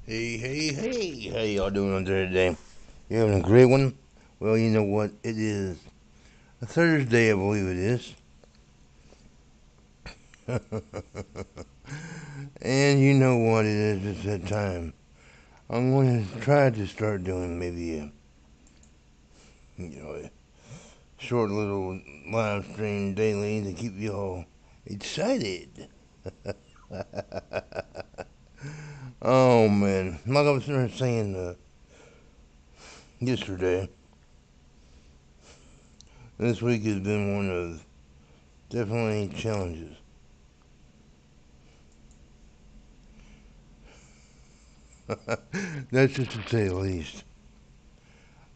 Hey, hey, hey, how y'all doing on there today? You having a great one? Well, you know what? It is a Thursday, I believe it is. And you know what it is, it's that time. I'm going to try to start doing maybe a short little live stream daily to keep you all excited. Oh, man. Like I was saying yesterday, this week has been one of definitely challenges. That's just to say the least.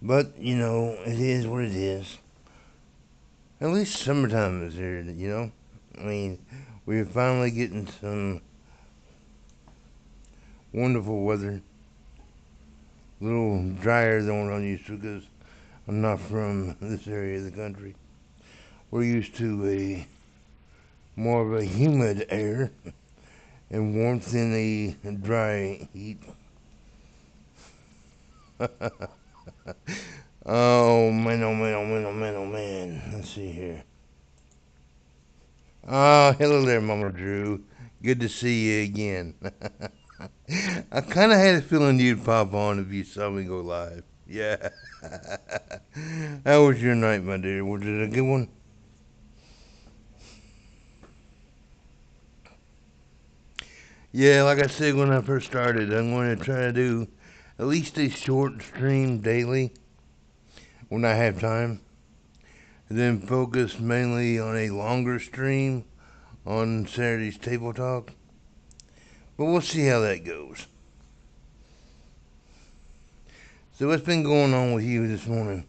But, it is what it is. At least summertime is here. I mean, we're finally getting some wonderful weather. A little drier than what I'm used to because I'm not from this area of the country. We're used to a more of a humid air and warmth in a dry heat. Oh man, oh man, oh man, oh man, oh man. Let's see here. Oh, hello there, Mama Drew. Good to see you again. I kind of had a feeling you'd pop on if you saw me go live. Yeah. How was your night, my dear? Was it a good one? Yeah, like I said when I first started, I'm going to try to do at least a short stream daily when I have time, and then focus mainly on a longer stream on Saturday's Table Talk. But we'll see how that goes. So, what's been going on with you this morning?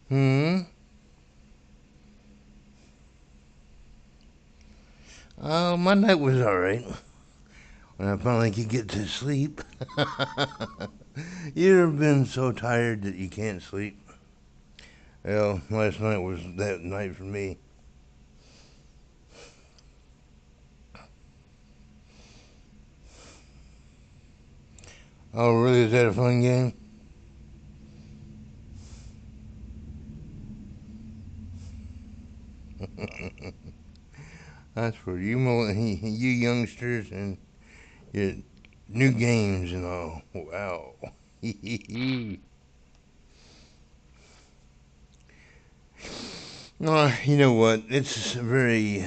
Hmm? My night was alright when I finally could get to sleep. You ever been so tired that you can't sleep? Well, last night was that night for me. Oh, really? Is that a fun game? That's for you, you youngsters and your new games and all. Wow. No, you know what? It's a very,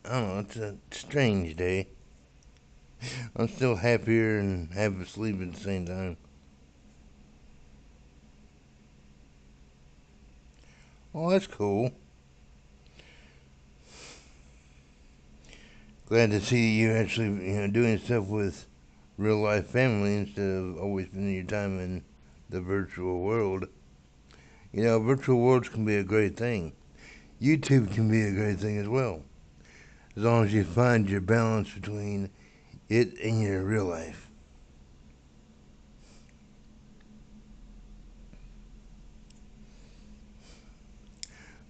I don't know, it's a strange day. I'm still happier and half asleep at the same time. Oh, that's cool. Glad to see you actually, doing stuff with real life family instead of always spending your time in the virtual world. Virtual worlds can be a great thing. YouTube can be a great thing as well, as long as you find your balance between it and your real life.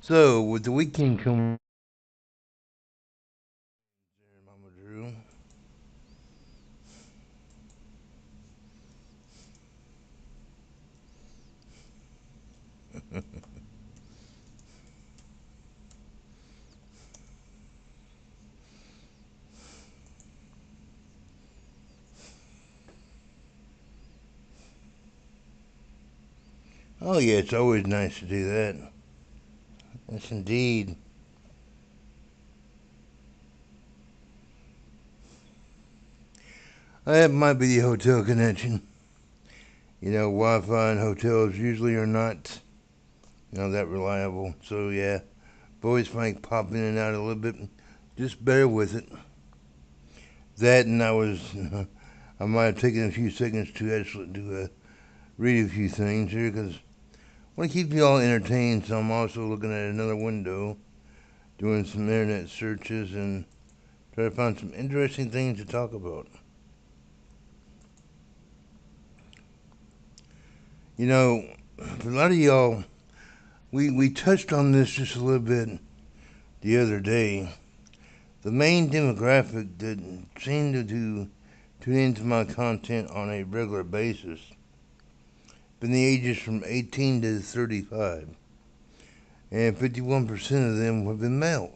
So, with the weekend coming, Mama Drew. Oh yeah, it's always nice to do that. Yes, indeed. That might be the hotel connection. Wi-Fi in hotels usually are not, that reliable. So yeah, voice might pop in and out a little bit. Just bear with it. That and I might have taken a few seconds to actually read a few things here because I want to keep you all entertained. So I'm also looking at another window, doing some internet searches and try to find some interesting things to talk about. You know, for a lot of y'all, we touched on this just a little bit the other day. The main demographic that seem to tune into my content on a regular basis been the ages from 18 to 35, and 51% of them have been male.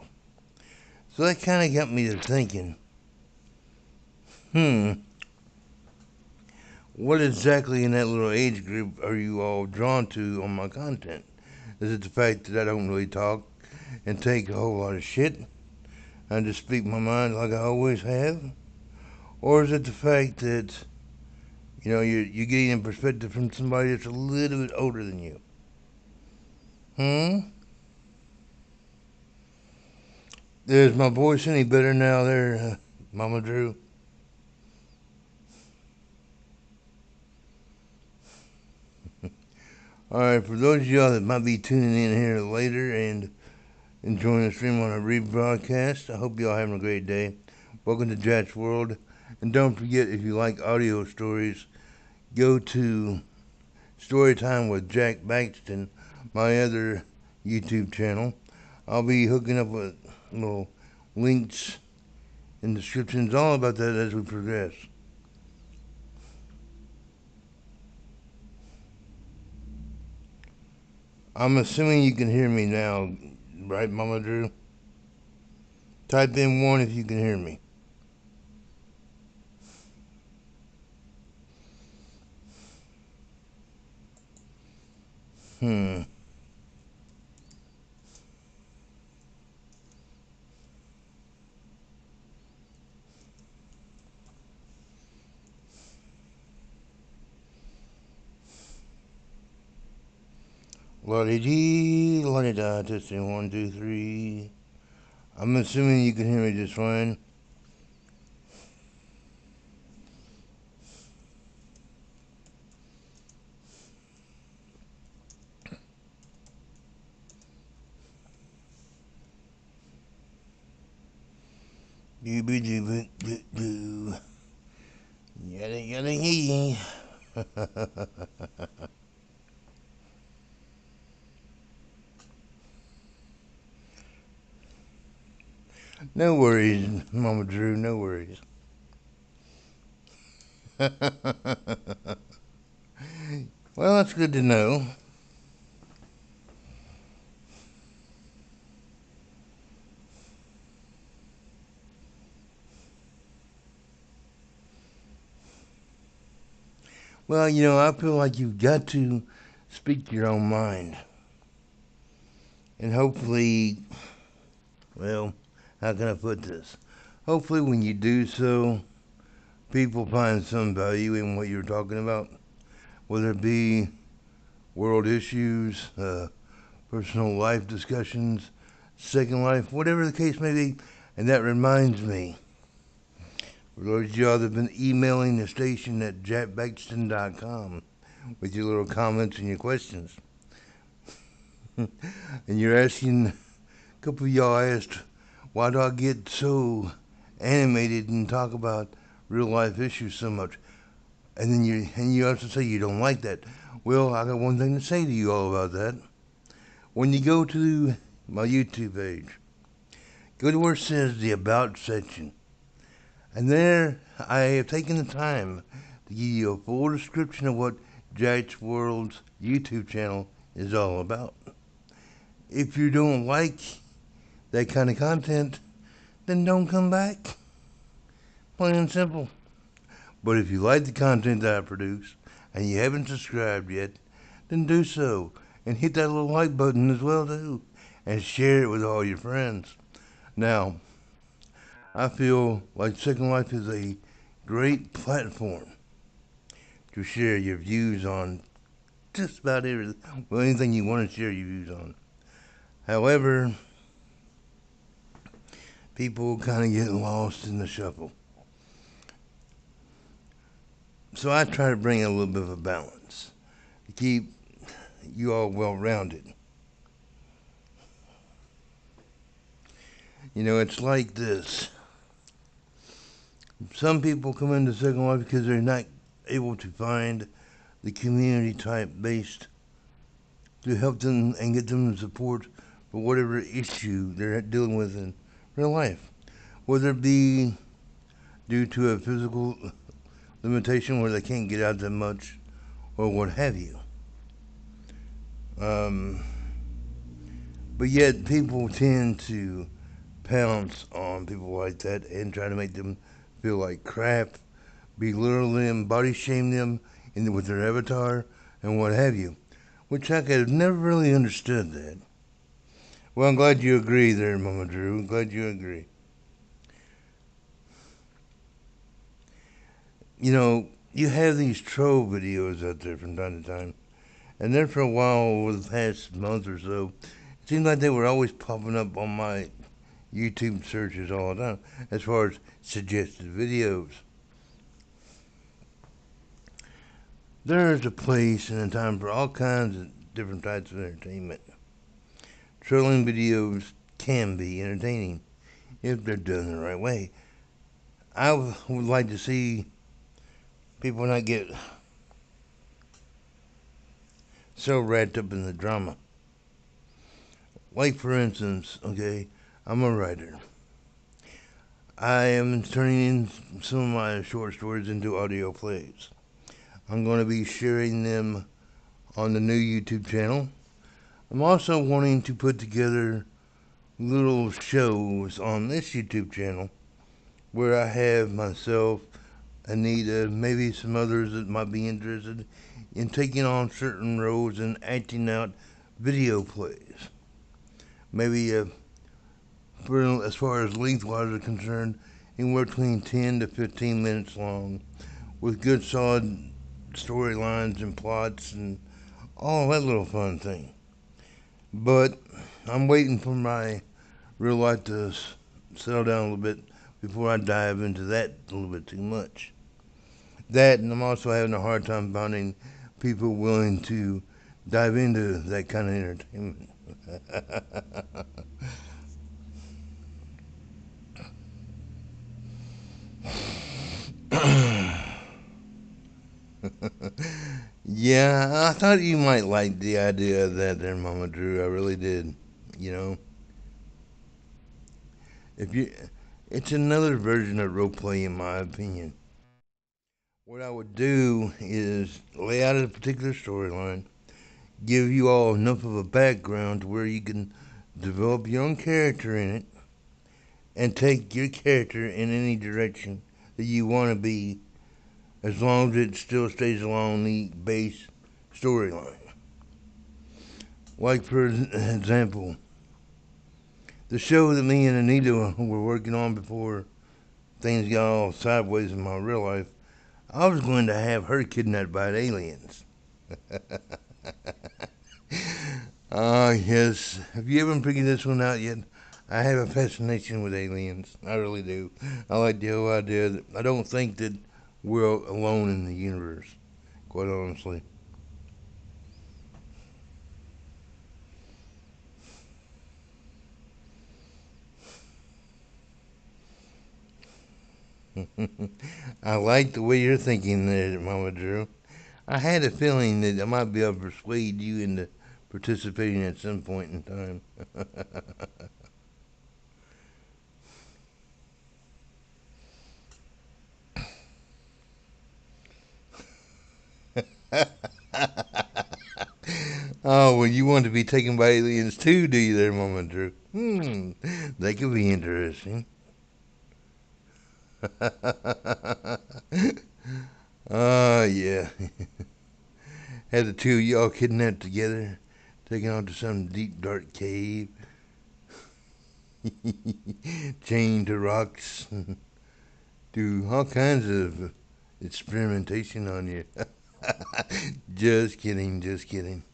So that kind of got me to thinking, hmm, what exactly in that little age group are you all drawn to on my content? Is it the fact that I don't really talk and take a whole lot of shit? I just speak my mind like I always have? Or is it the fact that, you're getting a perspective from somebody that's a little bit older than you? Hmm? Is my voice any better now there, Mama Drew? Alright, for those of y'all that might be tuning in here later and enjoying the stream on a rebroadcast, I hope y'all having a great day. Welcome to Jack's World. And don't forget, if you like audio stories, go to Storytime with Jack Baxton, my other YouTube channel. I'll be hooking up with little links and descriptions, all about that as we progress. I'm assuming you can hear me now, right, Mama Drew? Type in 1 if you can hear me. Hmm. Lordy dee, lordy da, testing 1, 2, 3. I'm assuming you can hear me just fine. Dooby dooby doo doo. Yada yada yee. No worries, Mama Drew, no worries. Well, that's good to know. Well, I feel like you've got to speak your own mind. And hopefully, well, how can I put this? Hopefully, when you do so, people find some value in what you're talking about, whether it be world issues, personal life discussions, second life, whatever the case may be. And that reminds me, for those of y'all that have been emailing the station at jackbaxton.com with your little comments and your questions, and you're asking, a couple of y'all asked, why do I get so animated and talk about real life issues so much? And then you also say you don't like that. Well, I got one thing to say to you all about that. When you go to my YouTube page, go to where it says the About section. And there I have taken the time to give you a full description of what Jack's World's YouTube channel is all about. If you don't like that kind of content, then don't come back. Plain and simple. But if you like the content that I produce and you haven't subscribed yet, then do so. And hit that little like button as well too. And share it with all your friends. Now, I feel like Second Life is a great platform to share your views on just about everything. Well, anything you want to share your views on. However, people kind of get lost in the shuffle. So I try to bring a little bit of a balance to keep you all well rounded. It's like this. Some people come into Second Life because they're not able to find the community type based to help them and get them the support for whatever issue they're dealing with in real life. whether it be due to a physical limitation where they can't get out that much or what have you. Um, but yet people tend to pounce on people like that and try to make them feel like crap, belittle them, body shame them with their avatar and what have you. Which I could have never really understood that. Well, I'm glad you agree there, Mama Drew. I'm glad you agree. You know, you have these troll videos out there from time to time. And then for a while, over the past month or so, it seemed like they were always popping up on my YouTube searches all the time as far as suggested videos. There's a place and a time for all kinds of different types of entertainment. Trolling videos can be entertaining if they're done the right way. I would like to see people not get so wrapped up in the drama. Like, for instance, okay, I'm a writer. I am turning in some of my short stories into audio plays. I'm going to be sharing them on the new YouTube channel. I'm also wanting to put together little shows on this YouTube channel where I have myself, Anita, maybe some others that might be interested in taking on certain roles and acting out video plays. Maybe for, as far as lengthwise are concerned, anywhere between 10 to 15 minutes long with good solid storylines and plots and all that little fun thing. But I'm waiting for my real life to settle down a little bit before I dive into that a little bit too much. That, and I'm also having a hard time finding people willing to dive into that kind of entertainment. Yeah, I thought you might like the idea of that there, Mama Drew. I really did. You know, if you, it's another version of role play, in my opinion. What I would do is lay out a particular storyline, give you all enough of a background to where you can develop your own character in it, and take your character in any direction that you want to be, as long as it still stays along the base storyline. Like, for example, the show that me and Anita were working on before things got all sideways in my real life, I was going to have her kidnapped by aliens. Ah, yes. Have you ever figured this one out yet? I have a fascination with aliens. I really do. I like the whole idea that I don't think that we're alone in the universe, quite honestly. I like the way you're thinking there, Mama Drew. I had a feeling that I might be able to persuade you into participating at some point in time. Oh, well, you want to be taken by aliens too, do you there, Mama Drew? That could be interesting. Oh, yeah. Had the two of y'all kidnapped together, taken off to some deep, dark cave, chained to rocks, do all kinds of experimentation on you. Just kidding, just kidding.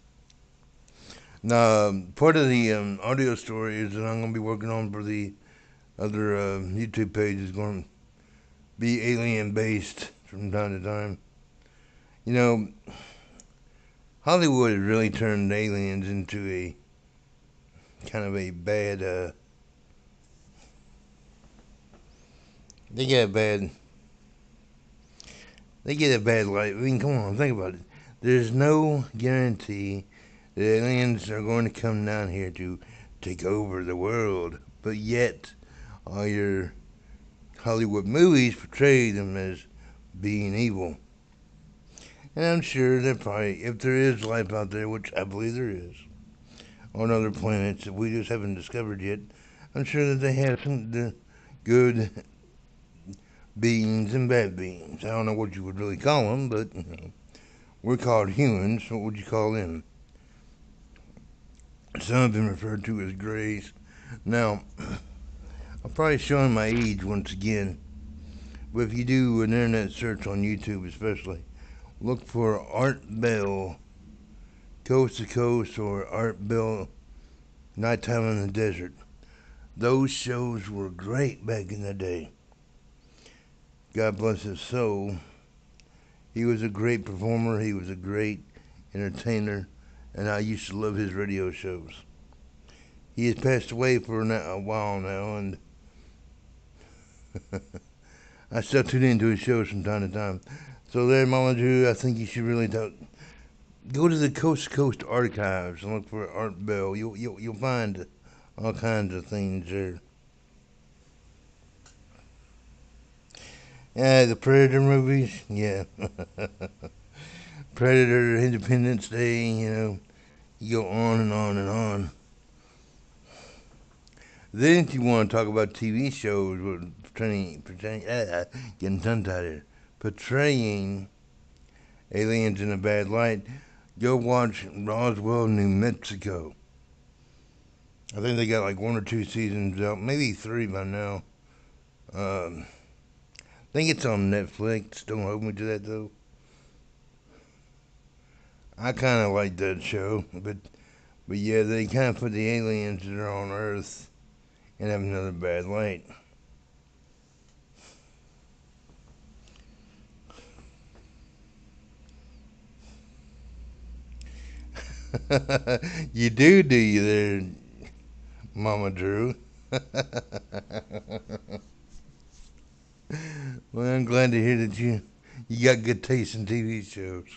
Now, part of the audio story is that I'm going to be working on for the other YouTube page is going to be alien based from time to time. You know, Hollywood has really turned aliens into a kind of a bad. They get a bad. They get a bad light. I mean, come on, think about it. There's no guarantee that aliens are going to come down here to take over the world, but yet all your Hollywood movies portray them as being evil. And I'm sure that probably, if there is life out there, which I believe there is, on other planets that we just haven't discovered yet, I'm sure that they have some good beings and bad beings. I don't know what you would really call them, but we're called humans. What would you call them? Some of them referred to as grays. Now, I'm probably showing my age once again, but if you do an internet search on YouTube especially, look for Art Bell Coast to Coast or Art Bell Nighttime in the Desert. Those shows were great back in the day. God bless his soul. He was a great performer. He was a great entertainer, and I used to love his radio shows. He has passed away for a while now, and I still tune into his shows from time to time. So there, Mama Drew, I think you should really go to the Coast to Coast archives and look for Art Bell. You'll find all kinds of things there. Yeah, the Predator movies. Yeah, Predator, Independence Day. You go on and on and on. Then, if you want to talk about TV shows getting tongue tied here, portraying aliens in a bad light, go watch Roswell, New Mexico. I think they got like 1 or 2 seasons out, maybe 3 by now. I think it's on Netflix. Don't hold me to that though. I kind of like that show, but yeah, they kind of put the aliens that are on Earth and have another bad light. You do you there, Mama Drew? Well, I'm glad to hear that you got good taste in TV shows.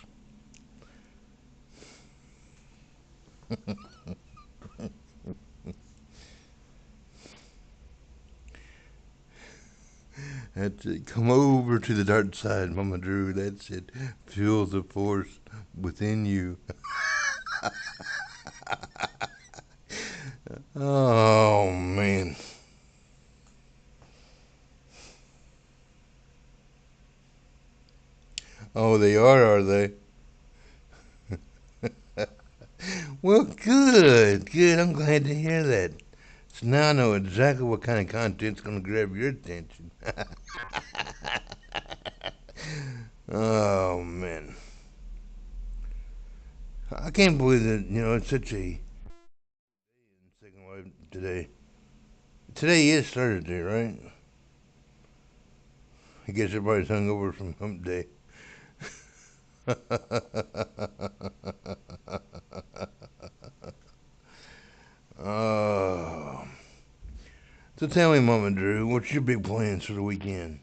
That's it. Come over to the dark side, Mama Drew. That's it. Feel the force within you. Oh man. Oh, they are they? Well, good, good. I'm glad to hear that. So now I know exactly what kind of content's going to grab your attention. Oh man, I can't believe that it's such a second life today. Today is Thursday, right? I guess everybody's hungover from Hump Day. Oh, so tell me, Mama Drew, what's your big plans for the weekend?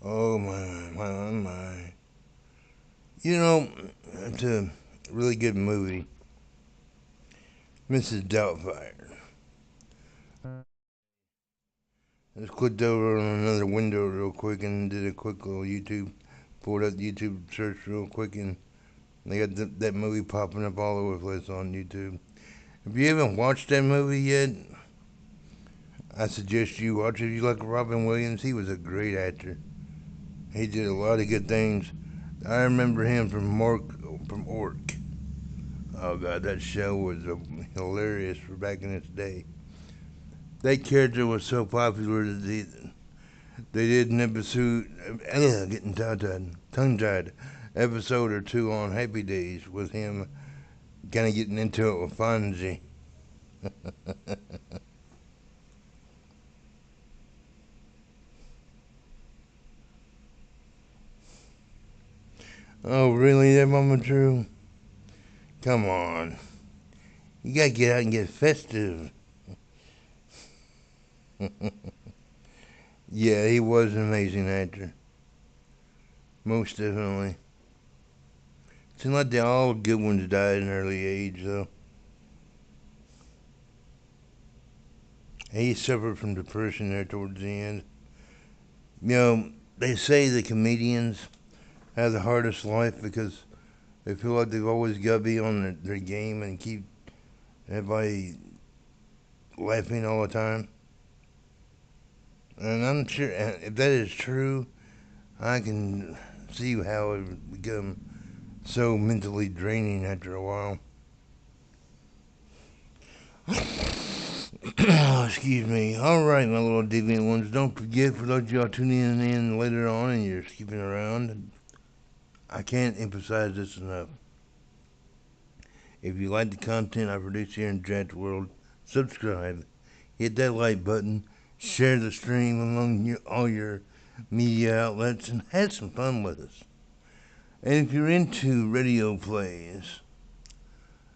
Oh my. You know, it's a really good movie, Mrs. Doubtfire. I just clicked over on another window real quick and did a quick little YouTube, pulled up the YouTube search real quick, and they got that movie popping up all over the place on YouTube. If you haven't watched that movie yet, I suggest you watch it. If you like Robin Williams, he was a great actor. He did a lot of good things. I remember him from Ork. Oh God, that show was hilarious for back in its day. That character was so popular that they did an episode, getting tongue tied, episode or two on Happy Days with him kind of getting into it with Fonzie. Oh, really, that Mama True? Come on. You gotta get out and get festive. Yeah, he was an amazing actor. Most definitely. Seems like they all good ones died at an early age, though. He suffered from depression there towards the end. You know, they say the comedians have the hardest life because they feel like they've always got to be on their game and keep everybody laughing all the time. And I'm sure if that is true, I can see how it would become so mentally draining after a while. Excuse me. All right, my little deviant ones. Don't forget, for those of y'all tuning in later on and you're skipping around, I can't emphasize this enough. If you like the content I produce here in Draft World, subscribe, hit that like button, share the stream among all your media outlets, and have some fun with us. And if you're into radio plays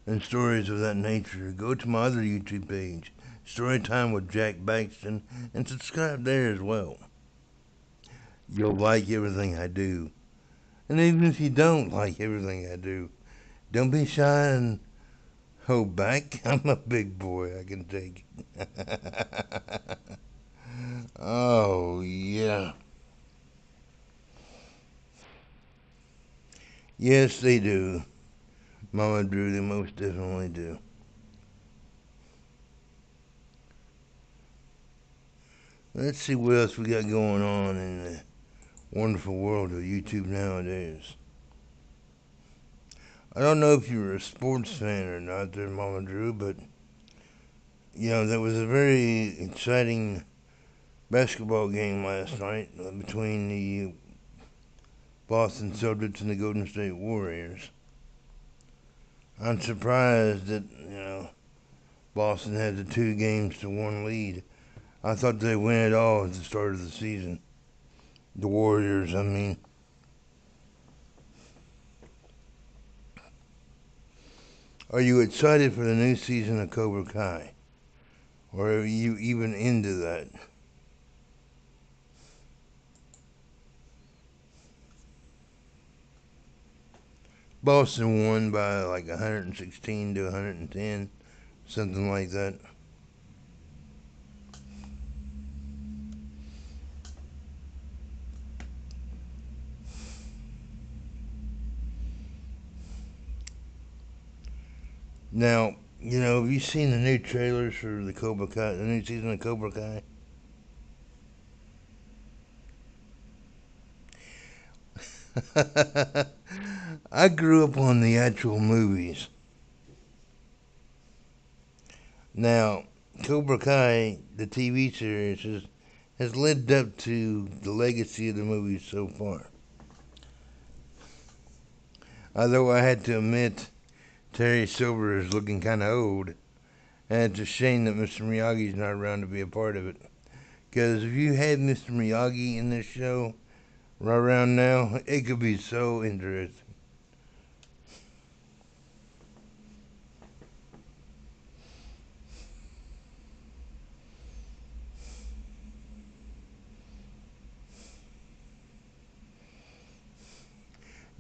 and stories of that nature, go to my other YouTube page, Storytime with Jack Baxton, and subscribe there as well. You'll like everything I do. And even if you don't like everything I do, don't be shy and hold back. I'm a big boy, I can take it. Oh, yeah. Yes, they do. Mama Drew, they most definitely do. Let's see what else we got going on in the wonderful world of YouTube nowadays. I don't know if you're a sports fan or not there, Mama Drew, but, there was a very exciting basketball game last night between the Boston Celtics and the Golden State Warriors. I'm surprised that, Boston had the 2 games to 1 lead. I thought they'd win it all at the start of the season. The Warriors, I mean. Are you excited for the new season of Cobra Kai? Or are you even into that? Boston won by like 116 to 110, something like that. Now, have you seen the new trailers for the new season of Cobra Kai? I grew up on the actual movies. Now, Cobra Kai, the TV series, has lived up to the legacy of the movies so far. Although I had to admit, Terry Silver is looking kind of old, and it's a shame that Mr. Miyagi's not around to be a part of it. Because if you had Mr. Miyagi in this show right around now, it could be so interesting.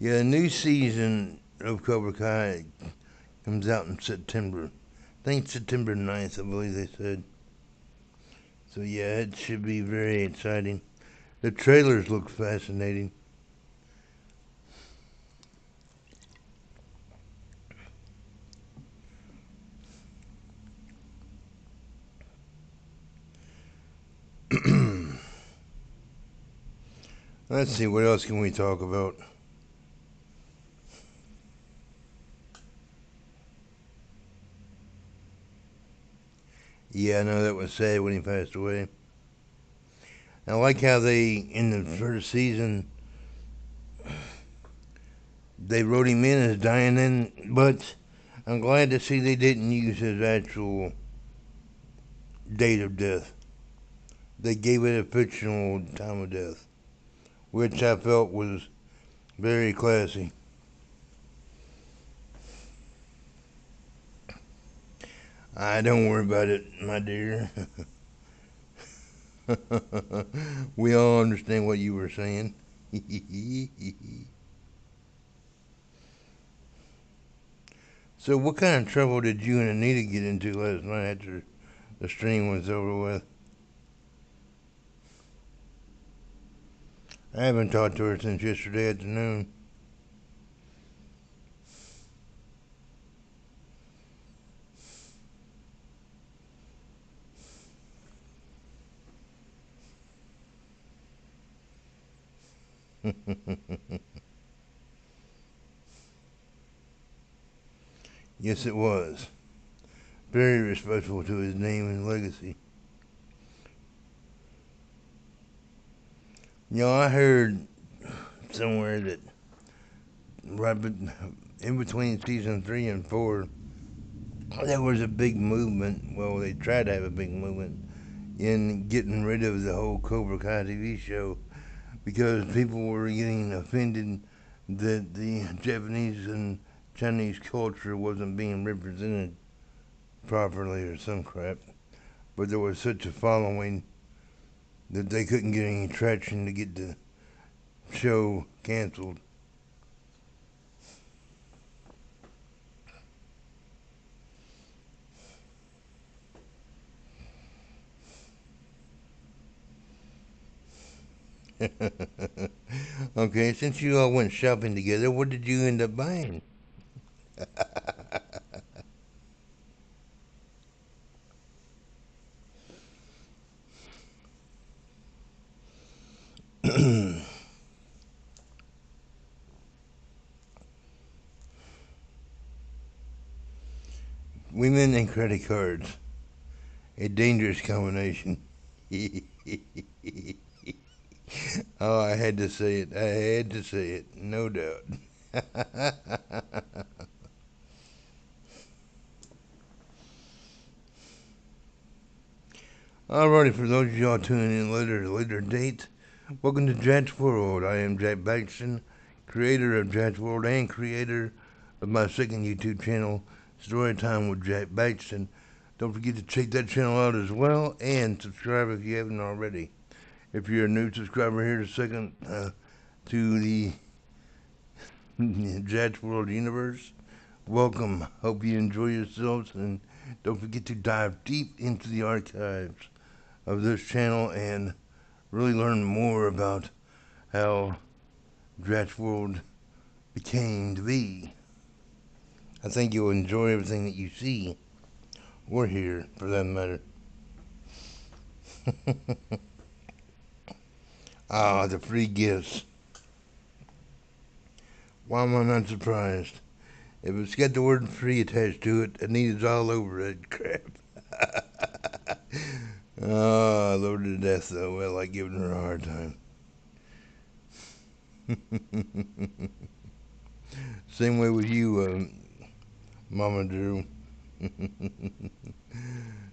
Yeah, a new season of Cobra Kai comes out in September. I think September 9th, I believe they said. So yeah, it should be very exciting. The trailers look fascinating. Let's see, what else can we talk about? Yeah, I know that was sad when he passed away. I like how they, in the first season, they wrote him in as dying in, but I'm glad to see they didn't use his actual date of death. They gave it a fictional time of death, which I felt was very classy. I don't worry about it, my dear. We all understand what you were saying. So, what kind of trouble did you and Anita get into last night after the stream was over with? I haven't talked to her since yesterday afternoon. Yes, it was. Very respectful to his name and legacy. I heard somewhere that right in between season 3 and 4, there was a big movement. Well, they tried to have a big movement in getting rid of the whole Cobra Kai TV show because people were getting offended that the Japanese and Chinese culture wasn't being represented properly or some crap. But there was such a following that they couldn't get any traction to get the show canceled. Okay, since you all went shopping together, what did you end up buying? Women and credit cards. A dangerous combination. Oh, I had to say it. I had to say it. No doubt. Alrighty, for those of y'all tuning in later date, welcome to Jack's World. I am Jack Baxton, creator of Jack's World and creator of my second YouTube channel, Storytime with Jack Baxton. Don't forget to check that channel out as well and subscribe if you haven't already. If you're a new subscriber here, second to the Jack's World universe, welcome. Hope you enjoy yourselves and don't forget to dive deep into the archives of this channel and really learn more about how Dratch World became to be. I think you'll enjoy everything that you see or hear, for that matter. The free gifts. Why am I not surprised? If it's got the word free attached to it, Anita's all over that crap. Oh, I love her to death, though. I like giving her a hard time. Same way with you, Mama Drew. The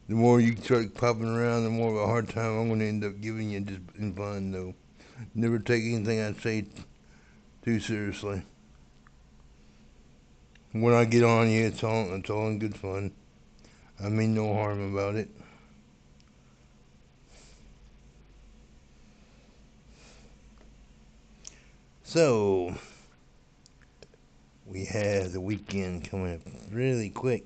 more you start popping around, the more of a hard time I'm going to end up giving you just in fun, though. Never take anything I say too seriously. When I get on you, it's all in good fun. I mean no harm about it. So, we have the weekend coming up really quick.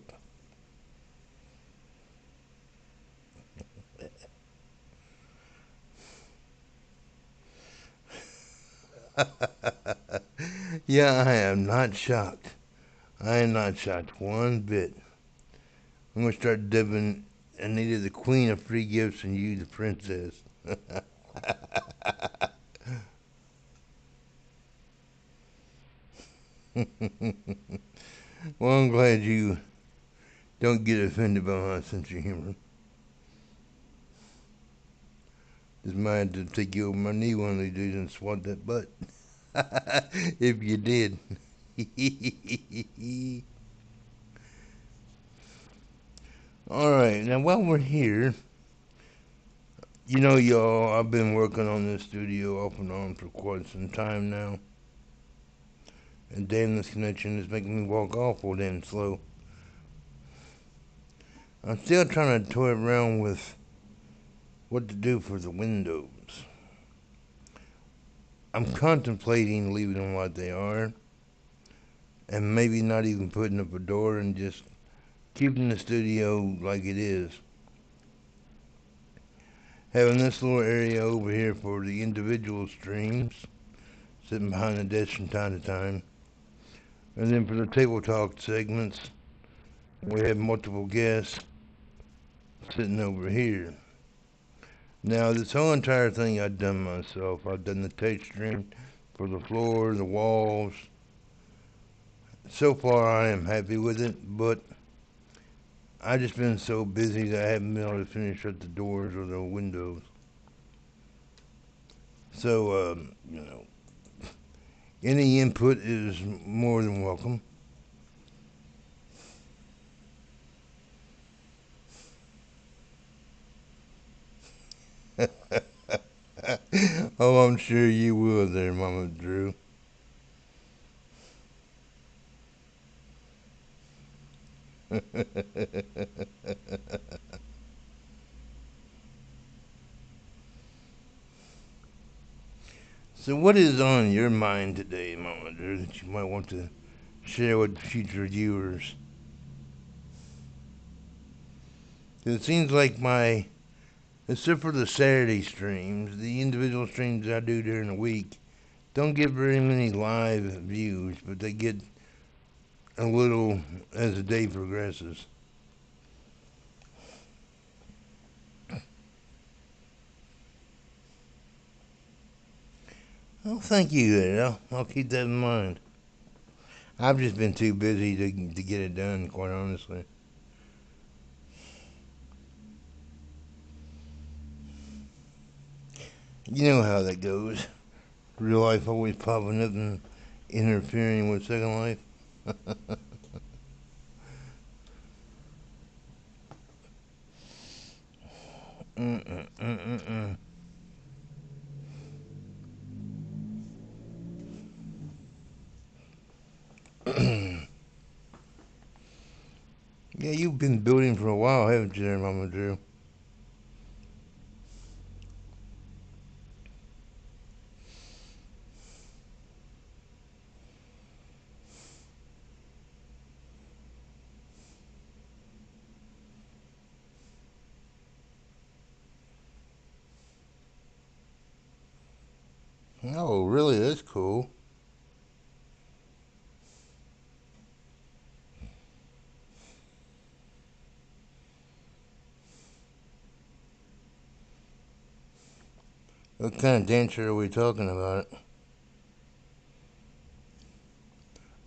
Yeah, I am not shocked. I am not shocked one bit. I'm going to start dubbing Anita the queen of free gifts and you the princess. Well, I'm glad you don't get offended by my sense of humor. Just might to take you over my knee one of these days and swat that butt. If you did. Alright, now while we're here, y'all, I've been working on this studio off and on for quite some time now. And damn, this connection is making me walk awful damn slow. I'm still trying to toy around with what to do for the windows. I'm contemplating leaving them like they are, and maybe not even putting up a door and just keeping the studio like it is. Having this little area over here for the individual streams, sitting behind the desk from time to time. And then for the table talk segments, we have multiple guests sitting over here. Now, this whole entire thing I've done myself. I've done the texturing for the floor, the walls. So far, I am happy with it, but I've just been so busy that I haven't been able to finish up the doors or the windows. So, any input is more than welcome. Oh, I'm sure you will there, Mama Drew. So, what is on your mind today, Mama Drew, that you might want to share with future viewers? 'Cause it seems like except for the Saturday streams, the individual streams I do during the week don't get very many live views, but they get a little as the day progresses. Well, thank you there. I'll keep that in mind. I've just been too busy to get it done, quite honestly. You know how that goes. Real life always popping up and interfering with Second Life. Mm-mm-mm-mm-mm. Yeah, you've been building for a while, haven't you, there, Mama Drew? Oh, really? That's cool. What kind of dancer are we talking about?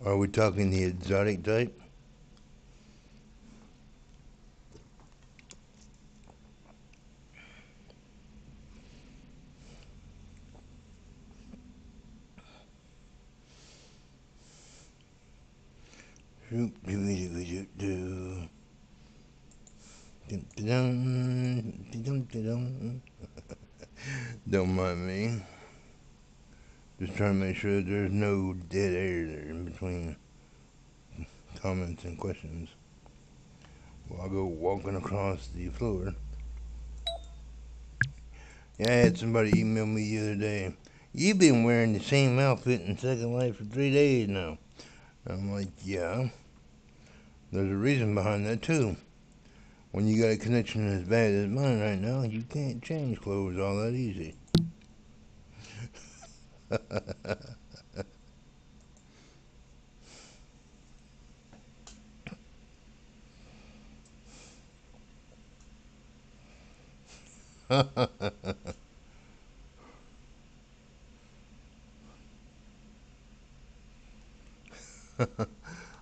Are we talking the exotic type? Don't mind me. Just trying to make sure that there's no dead air there in between comments and questions. While I go walking across the floor. Yeah, I had somebody email me the other day. You've been wearing the same outfit in Second Life for 3 days now. I'm like, yeah. There's a reason behind that too. When you got a connection as bad as mine right now, you can't change clothes all that easy.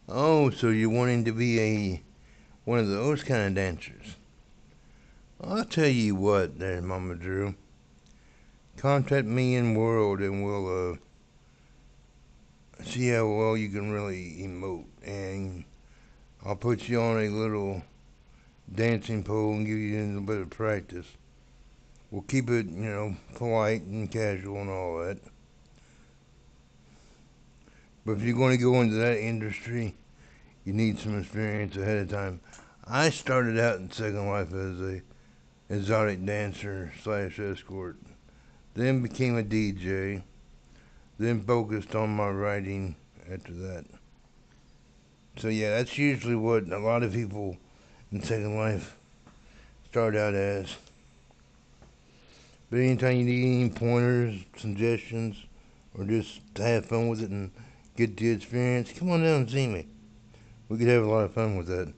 Oh, so you're wanting to be a one of those kind of dancers? I'll tell you what, there, Mama Drew. Contact me in World, and we'll see how well you can really emote, and I'll put you on a little dancing pole and give you a little bit of practice. We'll keep it, polite and casual and all that. But if you're going to go into that industry, you need some experience ahead of time. I started out in Second Life as exotic dancer slash escort. Then became a DJ. Then focused on my writing after that. So yeah, that's usually what a lot of people in Second Life start out as. But anytime you need any pointers, suggestions, or just to have fun with it and get the experience, come on down and see me. We could have a lot of fun with that.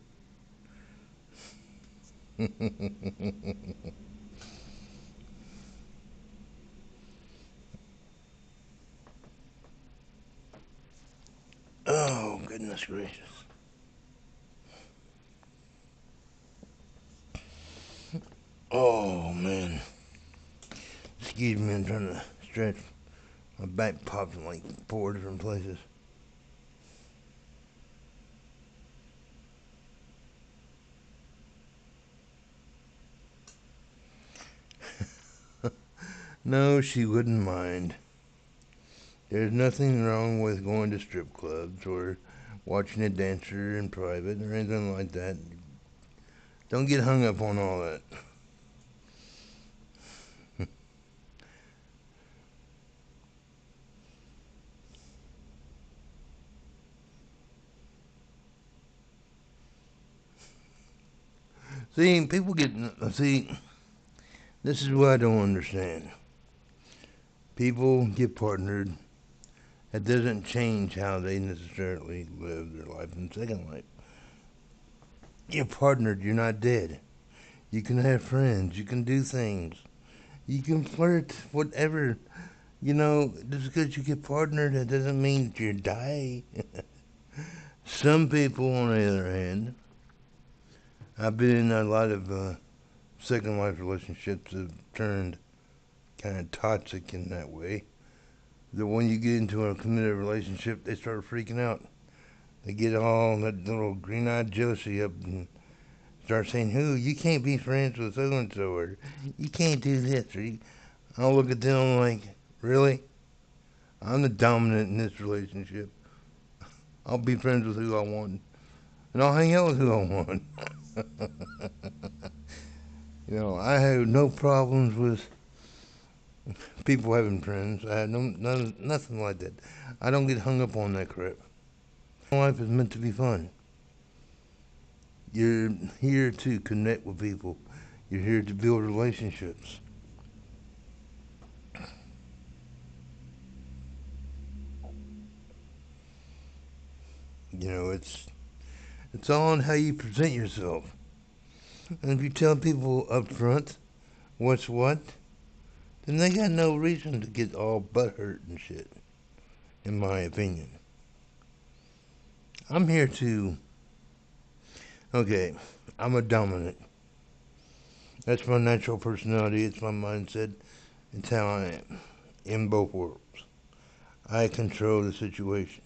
Oh, goodness gracious. Oh, man. Excuse me, I'm trying to stretch. My back popped in like 4 different places. No, she wouldn't mind. There's nothing wrong with going to strip clubs or watching a dancer in private or anything like that. Don't get hung up on all that. See, people get. See, this is what I don't understand. People get partnered. That doesn't change how they necessarily live their life in Second Life. You're partnered, you're not dead. You can have friends, you can do things. You can flirt, whatever. Just because you get partnered, that doesn't mean that you die. Some people, on the other hand, I've been in a lot of Second Life relationships that have turned kind of toxic in that way. That when you get into a committed relationship, they start freaking out. They get all that little green-eyed jealousy up and start saying, "Who? You can't be friends with so and so, or you can't do this." I'll look at them like, "Really? I'm the dominant in this relationship. I'll be friends with who I want, and I'll hang out with who I want." I have no problems with people having friends. I have nothing like that. I don't get hung up on that crap. Life is meant to be fun. You're here to connect with people. You're here to build relationships. It's all on how you present yourself. And if you tell people up front what's what, then they got no reason to get all butthurt and shit, in my opinion. I'm here to, okay, I'm a dominant. That's my natural personality, it's my mindset, it's how I am, in both worlds. I control the situation.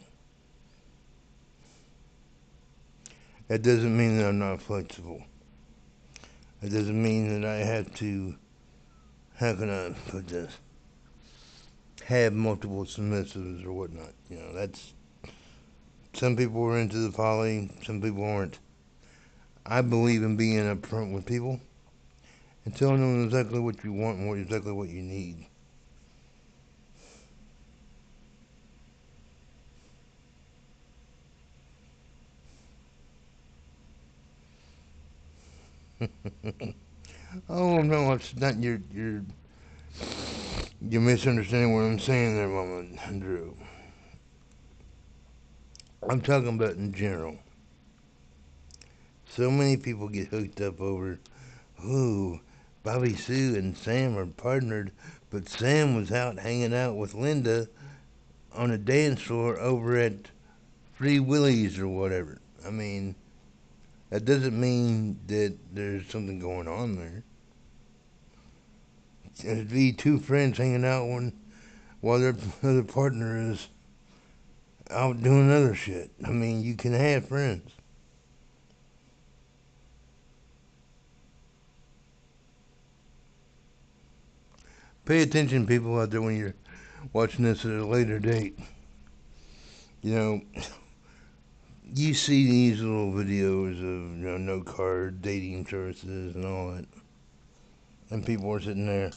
That doesn't mean that I'm not flexible. That doesn't mean that I have to, how can I put this, have multiple submissives or whatnot. That's, some people are into the poly, some people aren't. I believe in being upfront with people and telling them exactly what you want and exactly what you need. Oh no, it's not you're misunderstanding what I'm saying there, Mama Drew. I'm talking about in general. So many people get hooked up over, ooh, Bobby Sue and Sam are partnered, but Sam was out hanging out with Linda on a dance floor over at Free Willie's or whatever. I mean, that doesn't mean that there's something going on there. It'd be two friends hanging out while their other partner is out doing other shit. I mean, you can have friends. Pay attention, people out there, when you're watching this at a later date. You know, you see these little videos of no card dating services and all that. And people are sitting there.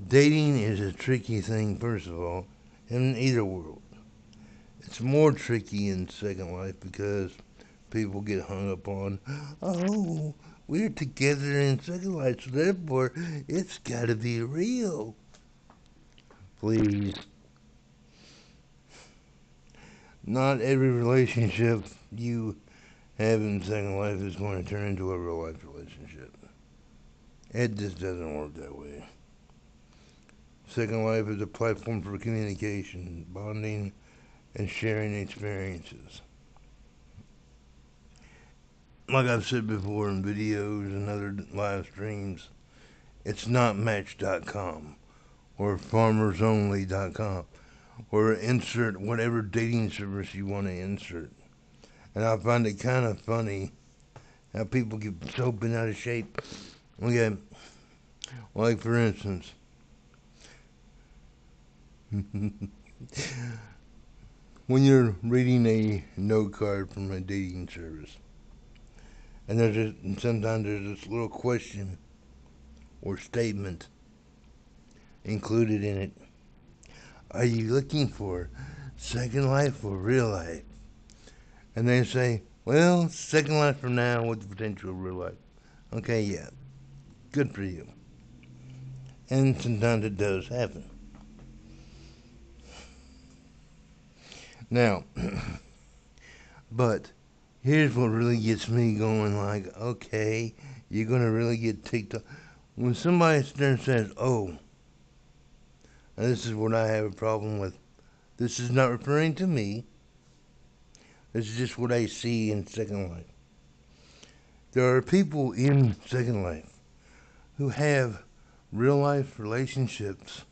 Dating is a tricky thing, first of all, in either world. It's more tricky in Second Life because people get hung up on, oh, we're together in Second Life, so therefore it's gotta be real. Please. Not every relationship you have in Second Life is going to turn into a real life relationship. It just doesn't work that way. Second Life is a platform for communication, bonding, and sharing experiences. Like I've said before in videos and other live streams, it's not Match.com or FarmersOnly.com or insert whatever dating service you want to insert. And I find it kind of funny how people get so bent out of shape. Okay, like for instance, when you're reading a note card from a dating service, and sometimes there's this little question or statement included in it. Are you looking for Second Life or real life? And they say, well, Second Life for now with the potential of real life. Okay, yeah, good for you. And sometimes it does happen. Now, but here's what really gets me going like, okay, you're going to really get ticked off. When somebody sits there and says, oh, and this is what I have a problem with, this is not referring to me, this is just what I see in Second Life. There are people in Second Life who have real life relationships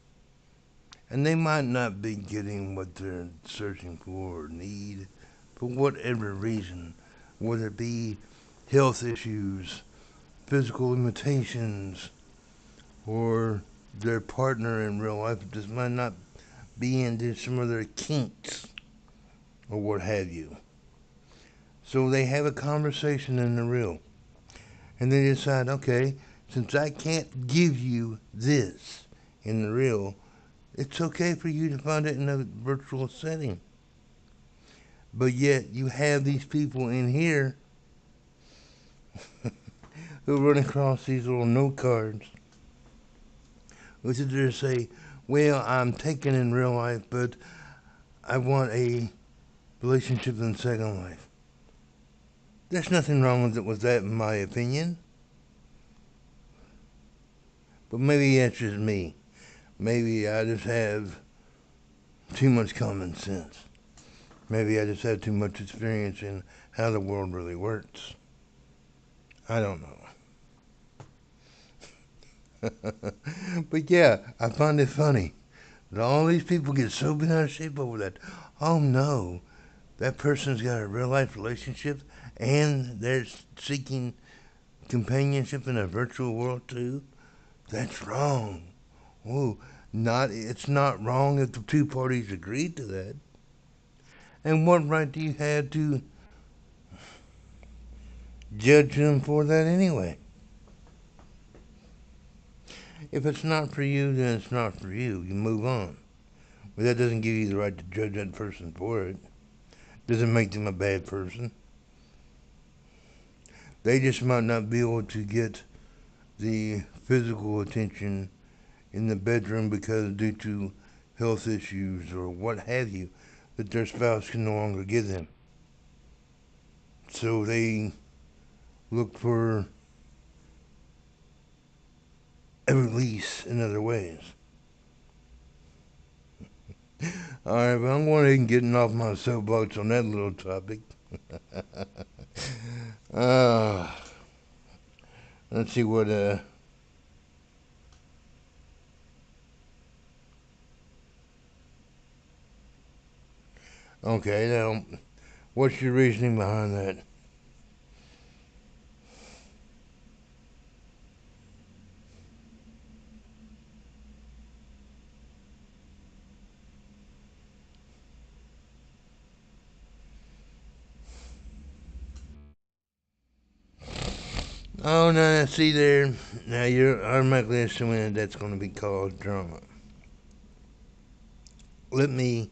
and they might not be getting what they're searching for or need for whatever reason, whether it be health issues, physical limitations, or their partner in real life just might not be into some of their kinks or what have you. So they have a conversation in the real and they decide, okay, since I can't give you this in the real, it's okay for you to find it in a virtual setting. But yet you have these people in here who run across these little note cards, which is there to say, well, I'm taken in real life, but I want a relationship in Second Life. There's nothing wrong with that, in my opinion. But maybe that's just me. Maybe I just have too much common sense. Maybe I just have too much experience in how the world really works. I don't know. But yeah, I find it funny that all these people get so bent out of shape over that. Oh no, that person's got a real life relationship and they're seeking companionship in a virtual world too. That's wrong. Whoa, it's not wrong if the two parties agreed to that. And what right do you have to judge them for that anyway? If it's not for you, then it's not for you. You move on. But that doesn't give you the right to judge that person for it. Doesn't make them a bad person. They just might not be able to get the physical attention in the bedroom because due to health issues or what have you that their spouse can no longer give them. So they look for a release in other ways. Alright, but I'm going ahead and getting off my soapbox on that little topic. uh, let's see what, okay, now, what's your reasoning behind that? Oh, now see there. Now you're automatically assuming that that's going to be called drama. Let me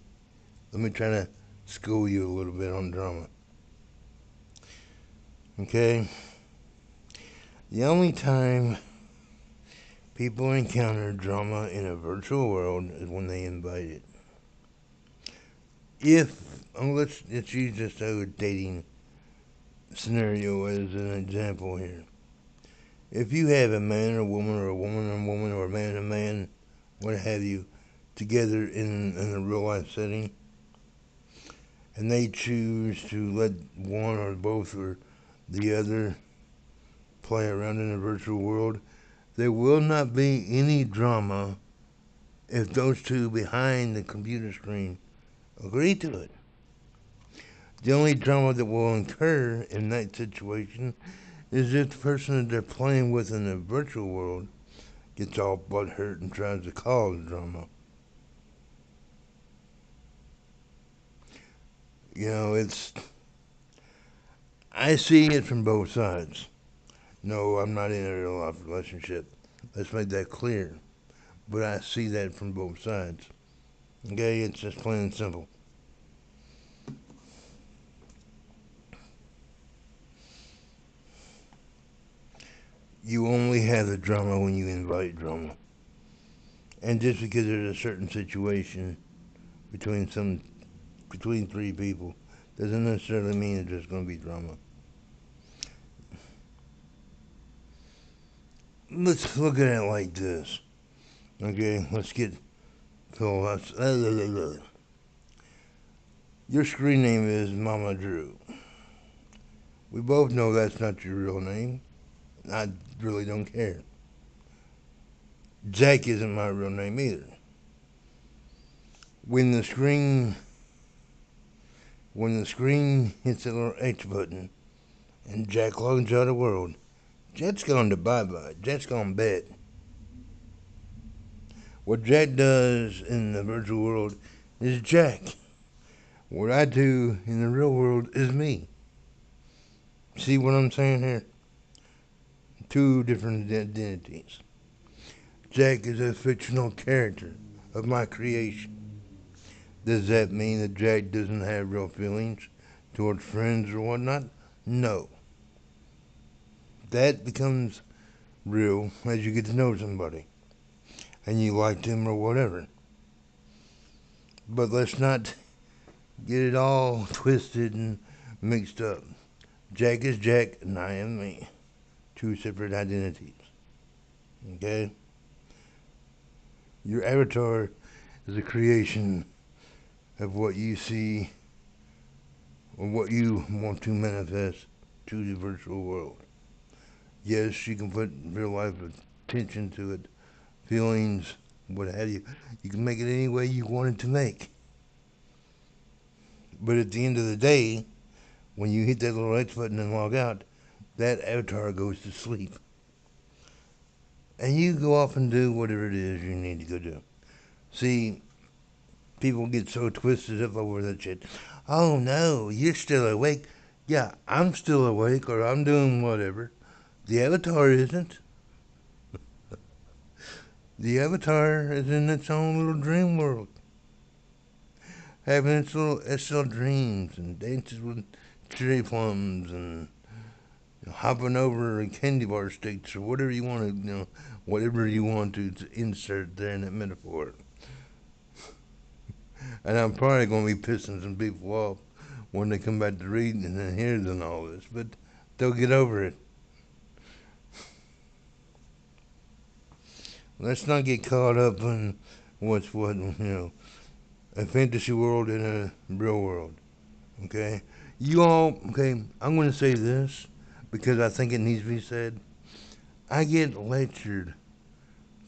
try to school you a little bit on drama. Okay? The only time people encounter drama in a virtual world is when they invite it. Let's use just a dating scenario as an example here. If you have a man or woman or a woman and woman or a man and man, what have you, together in a real life setting, and they choose to let one or both or the other play around in a virtual world, there will not be any drama if those two behind the computer screen agree to it. The only drama that will occur in that situation is if the person that they're playing with in the virtual world gets all butthurt and tries to cause drama. I see it from both sides. No, I'm not in a real life relationship. Let's make that clear. But I see that from both sides. Okay, it's just plain and simple. You only have the drama when you invite drama. And just because there's a certain situation between three people doesn't necessarily mean that there's going to be drama. Let's look at it like this. Okay, let's get philosophical. Your screen name is Mama Drew. We both know that's not your real name. I really don't care. Jack isn't my real name either. When the screen hits that little H button and Jack logs out of the world, Jack's gone to bye-bye. Jack's gone to bed. What Jack does in the virtual world is Jack. What I do in the real world is me. See what I'm saying here? Two different identities. Jack is a fictional character of my creation. Does that mean that Jack doesn't have real feelings towards friends or whatnot? No. That becomes real as you get to know somebody and you like them or whatever. But let's not get it all twisted and mixed up. Jack is Jack and I am me. Two separate identities. Okay? Your avatar is a creation of what you see or what you want to manifest to the virtual world. Yes, you can put real life attention to it, feelings, what have you. You can make it any way you want it to make. But at the end of the day, when you hit that little X button and log out, that avatar goes to sleep. And you go off and do whatever it is you need to go do. See, people get so twisted up over that shit. Oh no, you're still awake. Yeah, I'm still awake or I'm doing whatever. The avatar isn't. The avatar is in its own little dream world. Having its little dreams and dances with cherry plums and hopping over candy bar sticks or whatever you want to, whatever you want to insert there in that metaphor. And I'm probably going to be pissing some people off when they come back to read and then hear and all this, but they'll get over it. Let's not get caught up in what's what, a fantasy world and a real world. Okay? Okay, I'm going to say this because I think it needs to be said. I get lectured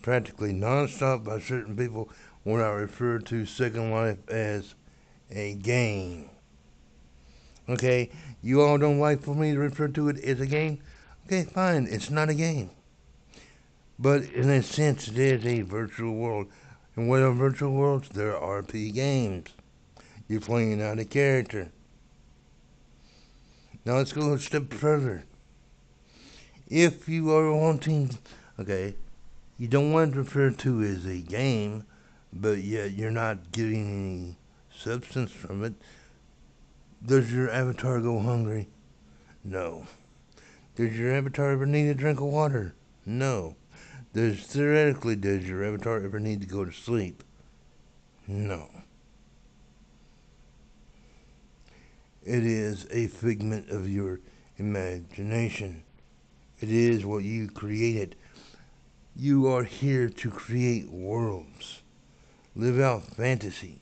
practically nonstop by certain people when I refer to Second Life as a game. Okay? You all don't like for me to refer to it as a game? Okay, fine. It's not a game. But in a sense, it is a virtual world. And what are virtual worlds? They're RP games. You're playing out a character. Now let's go a step further. If you are wanting, okay, you don't want to refer to as a game, but yet you're not getting any substance from it. Does your avatar go hungry? No. Does your avatar ever need a drink of water? No. Does your avatar ever need to go to sleep? No. It is a figment of your imagination. It is what you created. You are here to create worlds, live out fantasies,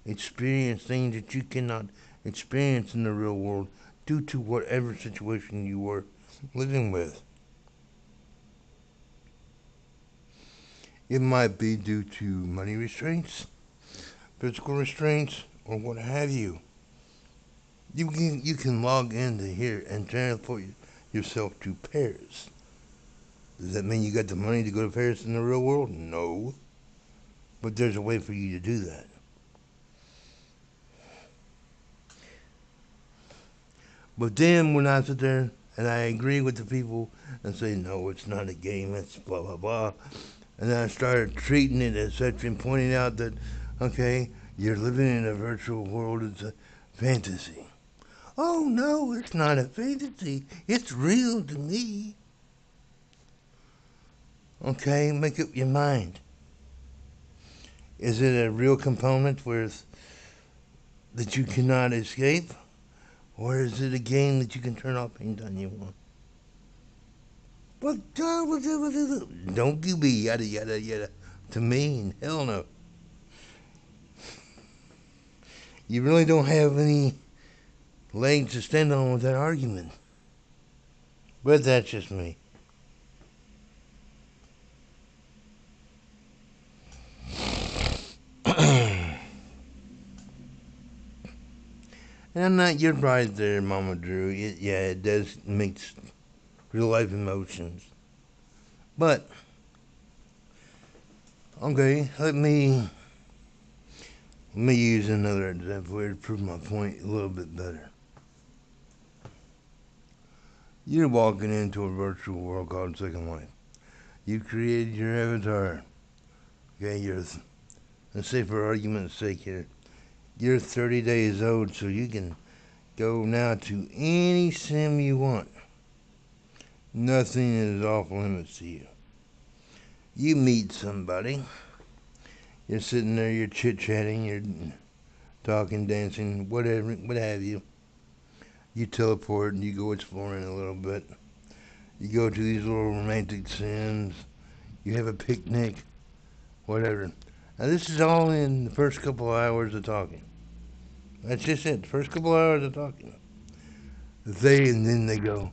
experience things that you cannot experience in the real world due to whatever situation you are living with. It might be due to money restraints, physical restraints, or what have you. You can log into here and transport yourself to Paris. Does that mean you got the money to go to Paris in the real world? No. But there's a way for you to do that. But then when I sit there and I agree with the people and say, no, it's not a game, it's blah, blah, blah. And then I started treating it as such and pointing out that, okay, you're living in a virtual world, it's a fantasy. Oh, no, it's not a fantasy. It's real to me. Okay, make up your mind. Is it a real component that you cannot escape? Or is it a game that you can turn off anytime you want? But don't you be yada yada yada to me? Hell no. You really don't have any legs to stand on with that argument. But that's just me. And I'm not, you're right there, Mama Drew. It does mix real life emotions. But, okay, let me use another example here to prove my point a little bit better. You're walking into a virtual world called Second Life. You created your avatar. Okay, let's say for argument's sake here, you're 30 days old, so you can go now to any sim you want. Nothing is off limits to you. You meet somebody. You're sitting there, you're chit-chatting, you're talking, dancing, whatever, what have you. You teleport and you go exploring a little bit. You go to these little romantic sims. You have a picnic, whatever. Now this is all in the first couple of hours of talking. That's just it. The first couple of hours of talking. And then they go,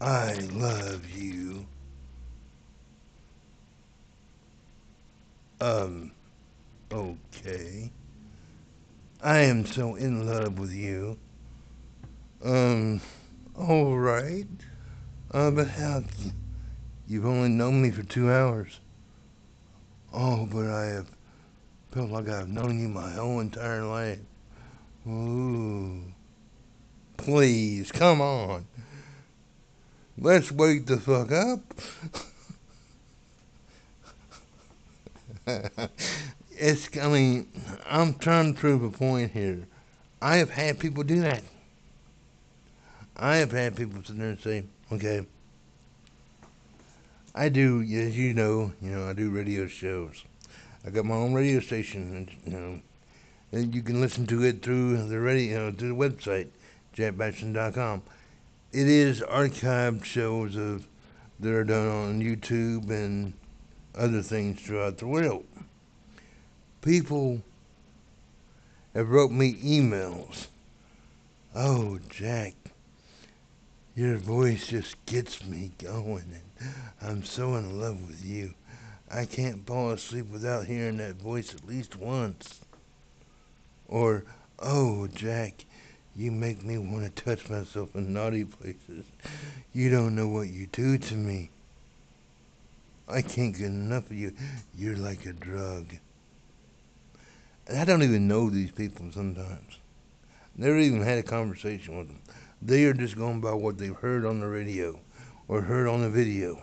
I love you. Um, okay. I am so in love with you. Um, alright. But how? You've only known me for 2 hours. Oh, but I have felt like I've known you my whole entire life. Ooh. Please, come on. Let's wake the fuck up. I mean, I'm trying to prove a point here. I have had people do that. I have had people sit there and say, okay, I do, as I do radio shows. I got my own radio station, and you can listen to it through the through the website, jackbatson.com. It is archived shows that are done on YouTube and other things throughout the world. People have wrote me emails. Oh, Jack, your voice just gets me going, and I'm so in love with you. I can't fall asleep without hearing that voice at least once. Or, oh, Jack, you make me want to touch myself in naughty places. You don't know what you do to me. I can't get enough of you. You're like a drug. And I don't even know these people sometimes. Never even had a conversation with them. They are just going by what they've heard on the radio or heard on a video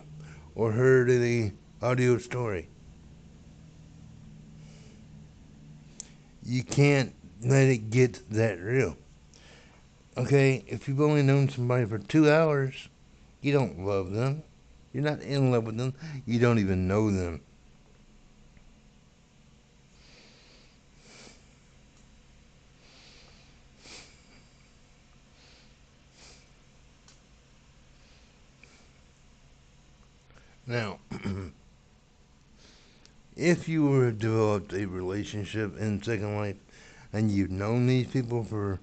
or heard in a audio story. You can't let it get that real. Okay, if you've only known somebody for 2 hours, you don't love them. You're not in love with them. You don't even know them. Now, if you were developed a relationship in Second Life and you've known these people for,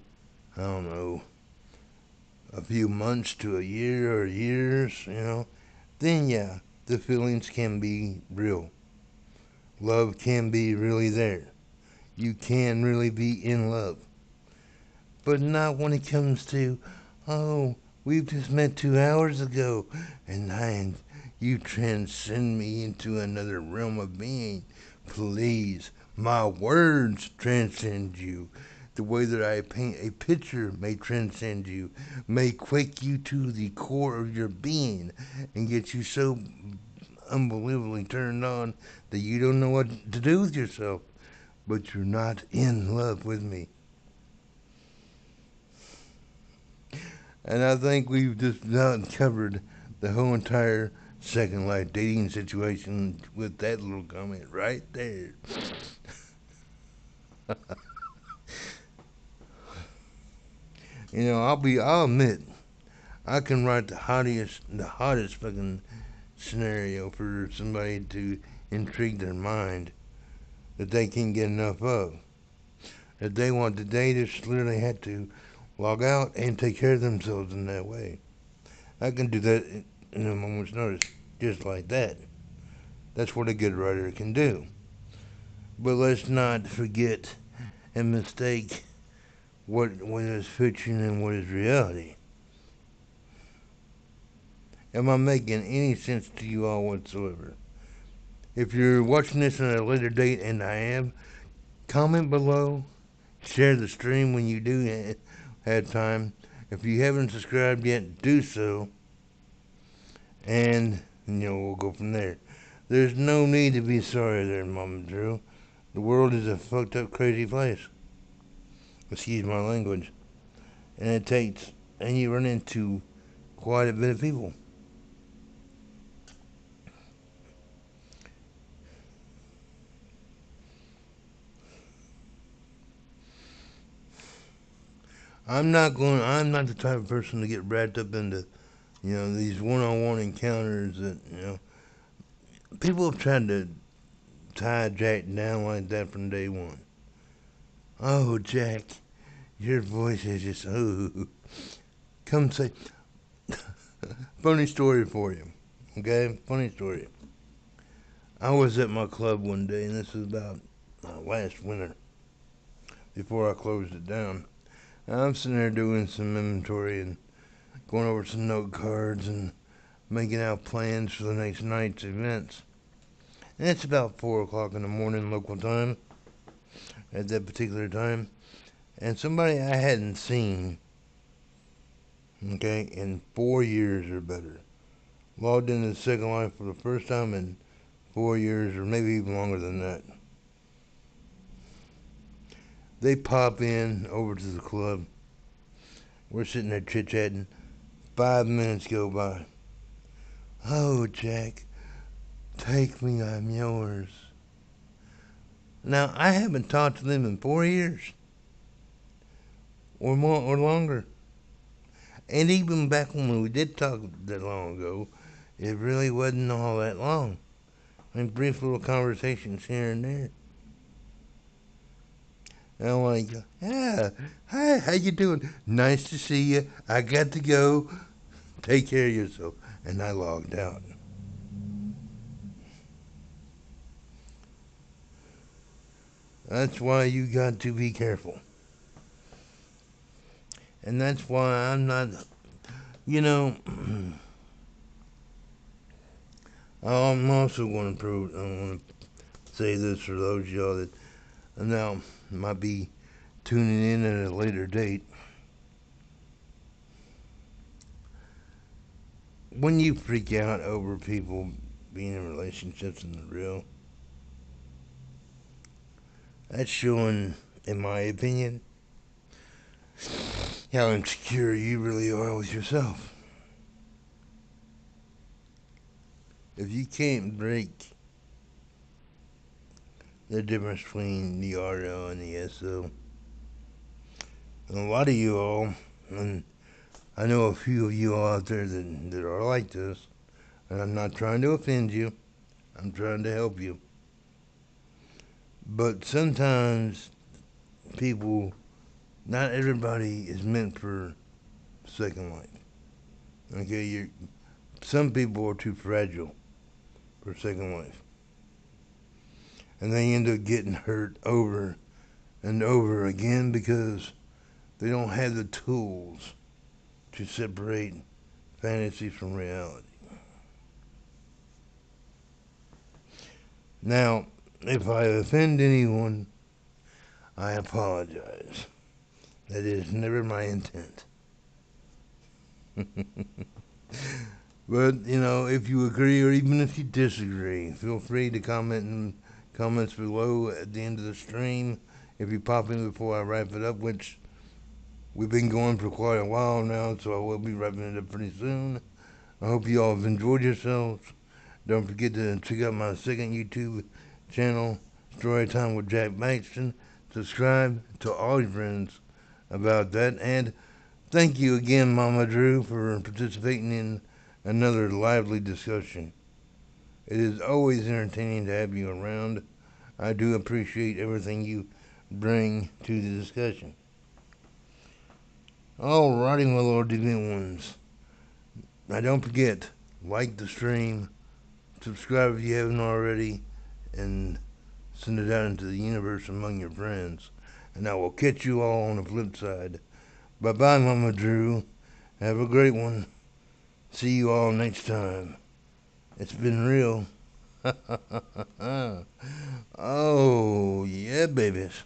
I don't know, a few months to a year or years, then yeah, the feelings can be real. Love can be really there. You can really be in love. But not when it comes to, oh, we've just met 2 hours ago and you transcend me into another realm of being. Please, my words transcend you. The way that I paint a picture may transcend you, may quake you to the core of your being and get you so unbelievably turned on that you don't know what to do with yourself. But you're not in love with me. And I think we've just not covered the whole entire Second Life dating situation with that little comment right there. I'll admit, I can write the hottest fucking scenario for somebody to intrigue their mind that they can't get enough of. If they want to date, they just literally have to log out and take care of themselves in that way. I can do that in a moment's notice, just like that. That's what a good writer can do. But let's not forget and mistake what is fiction and what is reality. Am I making any sense to you all whatsoever? If you're watching this at a later date, and I am, comment below, share the stream when you do have time. If you haven't subscribed yet, do so, and we'll go from there. There's no need to be sorry there, Mama Drew. The world is a fucked up, crazy place. Excuse my language. And you run into quite a bit of people. I'm not the type of person to get wrapped up into, these one-on-one encounters that, people have tried to tie Jack down like that from day one. Oh, Jack, your voice is just, oh. Come say, funny story for you, okay? Funny story. I was at my club one day, and this was about last winter, before I closed it down. And I'm sitting there doing some inventory and going over some note cards and making out plans for the next night's events. And it's about 4 o'clock in the morning local time at that particular time. And somebody I hadn't seen, okay, in 4 years or better, logged into Second Life for the first time in 4 years, or maybe even longer than that. They pop in over to the club. We're sitting there chit-chatting. 5 minutes go by. Oh, Jack, take me, I'm yours. Now, I haven't talked to them in 4 years. Or more, or longer. And even back when we did talk that long ago, it really wasn't all that long. I mean, brief little conversations here and there. And I'm like, yeah, hi, how you doing? Nice to see you. I got to go. Take care of yourself. And I logged out. That's why you got to be careful. And that's why I'm not, you know, I'm also going to prove, I want to say this for those of y'all that now might be tuning in at a later date. when you freak out over people being in relationships in the real, that's showing, in my opinion, how insecure you really are with yourself. If you can't break the difference between the RL and the SO, and a lot of you all, and I know a few of you all out there that are like this, and I'm not trying to offend you, I'm trying to help you. But sometimes people, not everybody is meant for second life. Okay, some people are too fragile for second life. And they end up getting hurt over and over again because they don't have the tools to separate fantasy from reality. Now, if I offend anyone, I apologize. That is never my intent. But, if you agree or even if you disagree, feel free to comment in comments below at the end of the stream. If you pop in before I wrap it up, which we've been going for quite a while now, so I will be wrapping it up pretty soon. I hope you all have enjoyed yourselves. Don't forget to check out my second YouTube channel, Storytime with Jack Maxton. Subscribe to all your friends about that. And thank you again, Mama Drew, for participating in another lively discussion. It is always entertaining to have you around. I do appreciate everything you bring to the discussion. Alrighty, my little deviant ones. Now don't forget, like the stream, subscribe if you haven't already, and send it out into the universe among your friends. And I will catch you all on the flip side. Bye-bye, Mama Drew. Have a great one. See you all next time. It's been real. Oh, yeah, babies.